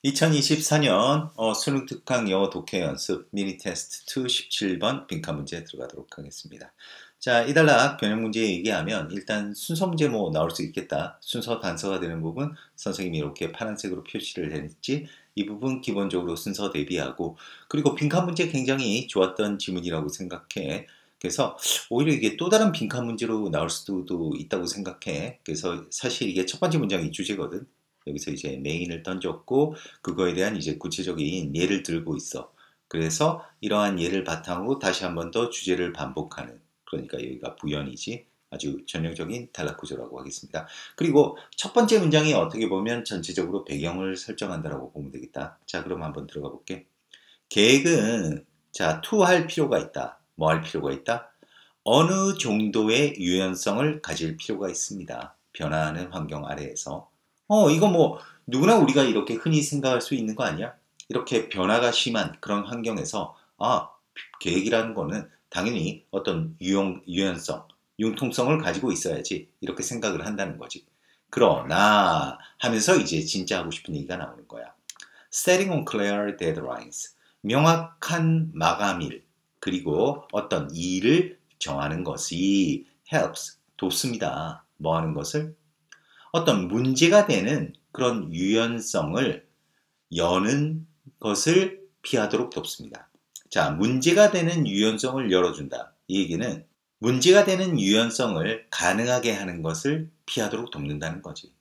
2024년 수능 특강 영어 독해 연습 미니 테스트 2 17번 빈칸 문제 들어가도록 하겠습니다. 자, 이달락 변형 문제 얘기하면 일단 순서 문제 뭐 나올 수 있겠다. 순서 단서가 되는 부분 선생님이 이렇게 파란색으로 표시를 했지. 이 부분 기본적으로 순서 대비하고, 그리고 빈칸 문제 굉장히 좋았던 지문이라고 생각해. 그래서 오히려 이게 또 다른 빈칸 문제로 나올 수도 있다고 생각해. 그래서 사실 이게 첫 번째 문장이 주제거든. 여기서 이제 메인을 던졌고 그거에 대한 이제 구체적인 예를 들고 있어. 그래서 이러한 예를 바탕으로 다시 한 번 더 주제를 반복하는, 그러니까 여기가 부연이지. 아주 전형적인 단락 구조라고 하겠습니다. 그리고 첫 번째 문장이 어떻게 보면 전체적으로 배경을 설정한다라고 보면 되겠다. 자, 그럼 한번 들어가 볼게. 계획은 자, to 할 필요가 있다. 뭐 할 필요가 있다? 어느 정도의 유연성을 가질 필요가 있습니다. 변화하는 환경 아래에서. 이거 뭐 누구나 우리가 이렇게 흔히 생각할 수 있는 거 아니야? 이렇게 변화가 심한 그런 환경에서 계획이라는 거는 당연히 어떤 유연성, 융통성을 가지고 있어야지 이렇게 생각을 한다는 거지. 그러나 하면서 이제 진짜 하고 싶은 얘기가 나오는 거야. Setting on clear deadlines. 명확한 마감일, 그리고 어떤 일을 정하는 것이 helps, 돕습니다. 뭐 하는 것을? 어떤 문제가 되는 그런 유연성을 여는 것을 피하도록 돕습니다. 자, 문제가 되는 유연성을 열어준다. 이 얘기는 문제가 되는 유연성을 가능하게 하는 것을 피하도록 돕는다는 거지.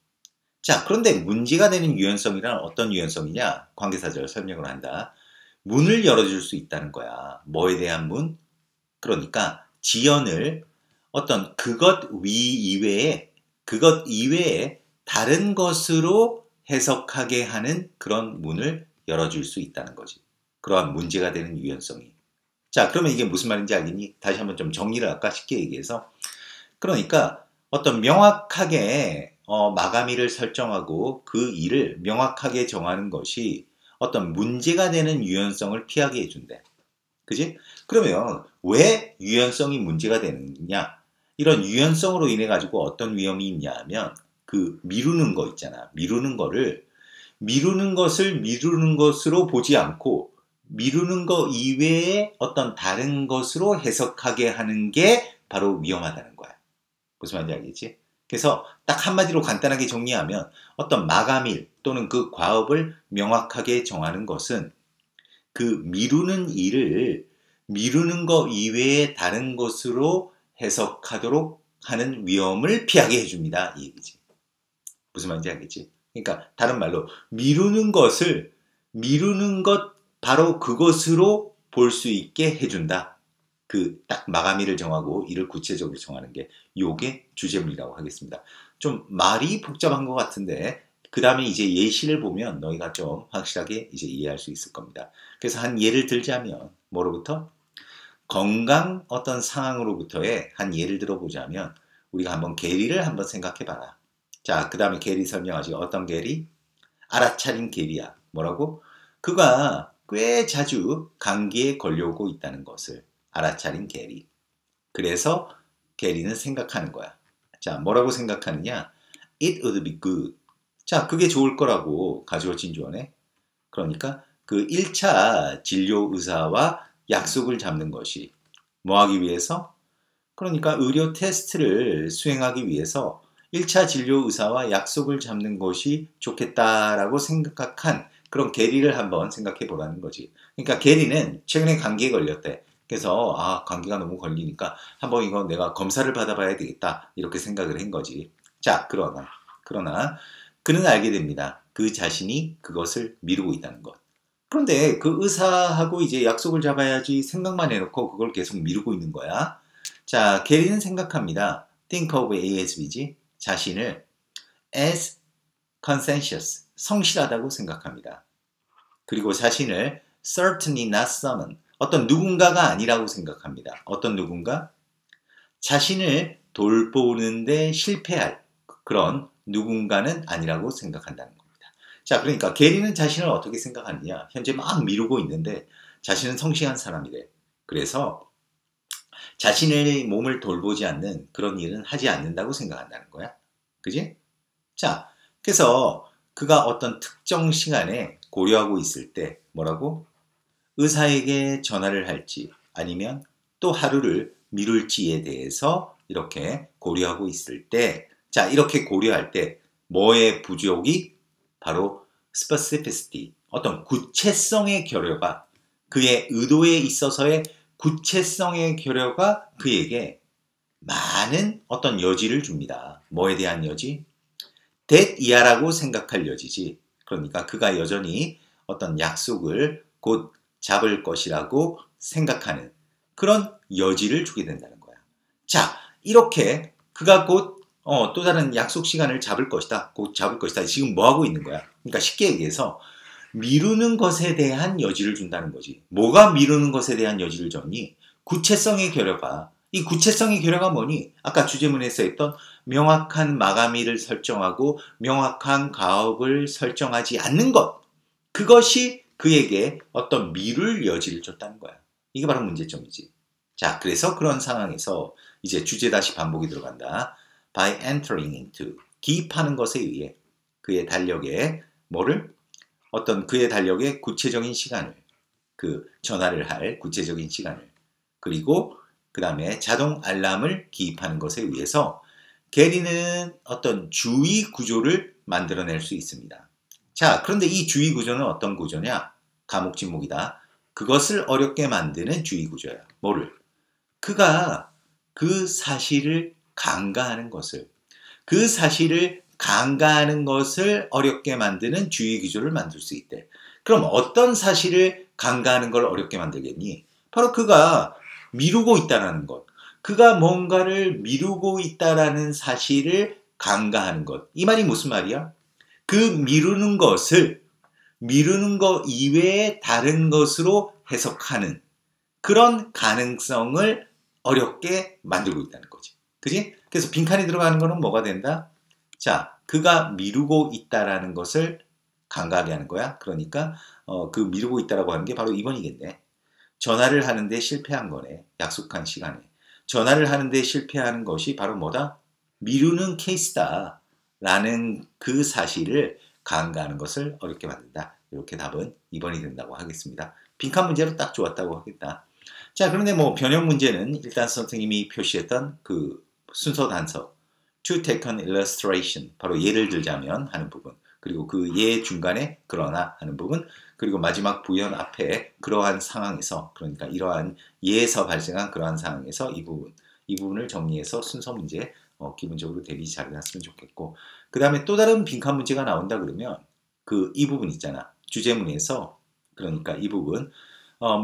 자, 그런데 문제가 되는 유연성이란 어떤 유연성이냐? 관계사절 설명을 한다. 문을 열어줄 수 있다는 거야. 뭐에 대한 문? 그러니까 지연을 어떤 그것 이외에 다른 것으로 해석하게 하는 그런 문을 열어줄 수 있다는 거지. 그러한 문제가 되는 유연성이. 자, 그러면 이게 무슨 말인지 알겠니? 다시 한번 좀 정리를 할까? 쉽게 얘기해서. 그러니까 어떤 명확하게 마감일을 설정하고 그 일을 명확하게 정하는 것이 어떤 문제가 되는 유연성을 피하게 해준대. 그지? 그러면 왜 유연성이 문제가 되느냐? 이런 유연성으로 인해 가지고 어떤 위험이 있냐 하면 그 미루는 거 있잖아. 미루는 것을 미루는 것으로 보지 않고 미루는 거 이외에 어떤 다른 것으로 해석하게 하는 게 바로 위험하다는 거야. 무슨 말인지 알겠지? 그래서 딱 한마디로 간단하게 정리하면 어떤 마감일 또는 그 과업을 명확하게 정하는 것은 그 미루는 일을 미루는 것 이외에 다른 것으로 해석하도록 하는 위험을 피하게 해줍니다. 이 얘기지. 무슨 말인지 알겠지? 그러니까 다른 말로 미루는 것 바로 그것으로 볼 수 있게 해준다. 그 딱 마감일을 정하고 일을 구체적으로 정하는 게 요게 주제문이라고 하겠습니다. 좀 말이 복잡한 것 같은데 그 다음에 이제 예시를 보면 너희가 좀 확실하게 이제 이해할 수 있을 겁니다. 그래서 한 예를 들자면 뭐로부터? 건강 어떤 상황으로부터의 한 예를 들어보자면 우리가 한번 계리를 한번 생각해 봐라. 자, 그 다음에 계리 설명하지. 어떤 계리? 알아차린 계리야. 뭐라고? 그가 꽤 자주 감기에 걸려오고 있다는 것을 알아차린 계리. 그래서 계리는 생각하는 거야. 자, 뭐라고 생각하느냐? It would be good. 자, 그게 좋을 거라고 가주어진 주어네. 그러니까 그 1차 진료 의사와 약속을 잡는 것이 뭐 하기 위해서? 그러니까 의료 테스트를 수행하기 위해서 1차 진료 의사와 약속을 잡는 것이 좋겠다라고 생각한 그런 계리를 한번 생각해 보라는 거지. 그러니까 계리는 최근에 감기에 걸렸대. 그래서 감기가 너무 걸리니까 한번 이거 내가 검사를 받아봐야 되겠다 이렇게 생각을 한 거지. 자, 그러나 그는 알게 됩니다. 그 자신이 그것을 미루고 있다는 것. 그런데 그 의사하고 이제 약속을 잡아야지 생각만 해놓고 그걸 계속 미루고 있는 거야. 자, 게리는 생각합니다. Think of ASB지. 자신을 as conscientious, 성실하다고 생각합니다. 그리고 자신을 certainly not someone, 어떤 누군가가 아니라고 생각합니다. 어떤 누군가? 자신을 돌보는데 실패할 그런 누군가는 아니라고 생각한다는 겁니다. 자, 그러니까 게리는 자신을 어떻게 생각하느냐? 현재 막 미루고 있는데 자신은 성실한 사람이래. 그래서 자신의 몸을 돌보지 않는 그런 일은 하지 않는다고 생각한다는 거야. 그지? 자, 그래서 그가 어떤 특정 시간에 고려하고 있을 때 뭐라고? 의사에게 전화를 할지 아니면 또 하루를 미룰지에 대해서 이렇게 고려하고 있을 때, 자, 이렇게 고려할 때 뭐의 부족이? 바로 specificity, 어떤 구체성의 결여가, 그의 의도에 있어서의 구체성의 결여가 그에게 많은 어떤 여지를 줍니다. 뭐에 대한 여지? that 이하라고 생각할 여지지. 그러니까 그가 여전히 어떤 약속을 곧 잡을 것이라고 생각하는 그런 여지를 주게 된다는 거야. 자, 이렇게 그가 곧 또 다른 약속 시간을 잡을 것이다. 곧 잡을 것이다. 지금 뭐 하고 있는 거야? 그러니까 쉽게 얘기해서 미루는 것에 대한 여지를 준다는 거지. 뭐가 미루는 것에 대한 여지를 줬니? 구체성의 결여가. 이 구체성의 결여가 뭐니? 아까 주제문에서 했던 명확한 마감일을 설정하고 명확한 가업을 설정하지 않는 것. 그것이 그에게 어떤 미룰 여지를 줬다는 거야. 이게 바로 문제점이지. 자, 그래서 그런 상황에서 이제 주제 다시 반복이 들어간다. By entering into, 기입하는 것에 의해 그의 달력에 뭐를? 어떤 그의 달력에 구체적인 시간을, 그 전화를 할 구체적인 시간을, 그리고 그 다음에 자동 알람을 기입하는 것에 의해서 게리는 어떤 주의 구조를 만들어낼 수 있습니다. 자, 그런데 이 주의 구조는 어떤 구조냐? 감옥진목이다. 그것을 어렵게 만드는 주의 구조야. 뭐를? 그가 그 사실을 간과하는 것을, 그 사실을 간과하는 것을 어렵게 만드는 주의 구조를 만들 수 있대. 그럼 어떤 사실을 간과하는 걸 어렵게 만들겠니? 바로 그가 미루고 있다는 것. 그가 뭔가를 미루고 있다는 사실을 간과하는 것. 이 말이 무슨 말이야? 그 미루는 것을 미루는 것 이외에 다른 것으로 해석하는 그런 가능성을 어렵게 만들고 있다는 거지. 그지? 그래서 빈칸이 들어가는 거는 뭐가 된다? 자, 그가 미루고 있다라는 것을 간과하게 하는 거야. 그러니까 그 미루고 있다라고 하는 게 바로 2번이겠네. 전화를 하는데 실패한 거네. 약속한 시간에. 전화를 하는데 실패하는 것이 바로 뭐다? 미루는 케이스다. 라는 그 사실을 간과하는 것을 어렵게 만든다. 이렇게 답은 2번이 된다고 하겠습니다. 빈칸 문제로 딱 좋았다고 하겠다. 자, 그런데 뭐 변형 문제는 일단 선생님이 표시했던 그 순서 단서 to take an illustration, 바로 예를 들자면 하는 부분, 그리고 그 예 중간에 그러나 하는 부분, 그리고 마지막 부연 앞에 그러한 상황에서, 그러니까 이러한 예에서 발생한 그러한 상황에서 이 부분을 정리해서 순서 문제 기본적으로 대비 잘 해놨으면 좋겠고, 그 다음에 또 다른 빈칸 문제가 나온다 그러면 이 부분 있잖아. 주제문에서, 그러니까 이 부분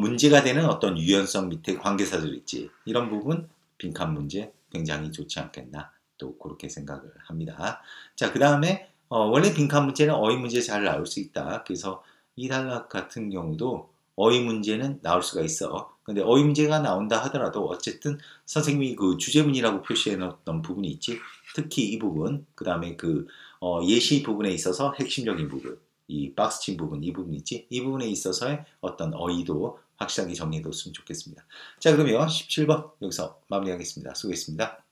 문제가 되는 어떤 유연성 밑에 관계사들 있지. 이런 부분 빈칸 문제 굉장히 좋지 않겠나. 또 그렇게 생각을 합니다. 자, 그 다음에 원래 빈칸 문제는 어휘 문제 잘 나올 수 있다. 그래서 이 단락 같은 경우도 어휘 문제는 나올 수가 있어. 근데 어휘 문제가 나온다 하더라도 어쨌든 선생님이 그 주제문이라고 표시해 놓았던 부분이 있지. 특히 이 부분, 그 다음에 그 예시 부분에 있어서 핵심적인 부분, 이 박스친 부분, 이 부분 있지. 이 부분에 있어서의 어떤 어휘도 확실하게 정리해뒀으면 좋겠습니다. 자, 그러면 17번 여기서 마무리하겠습니다. 수고했습니다.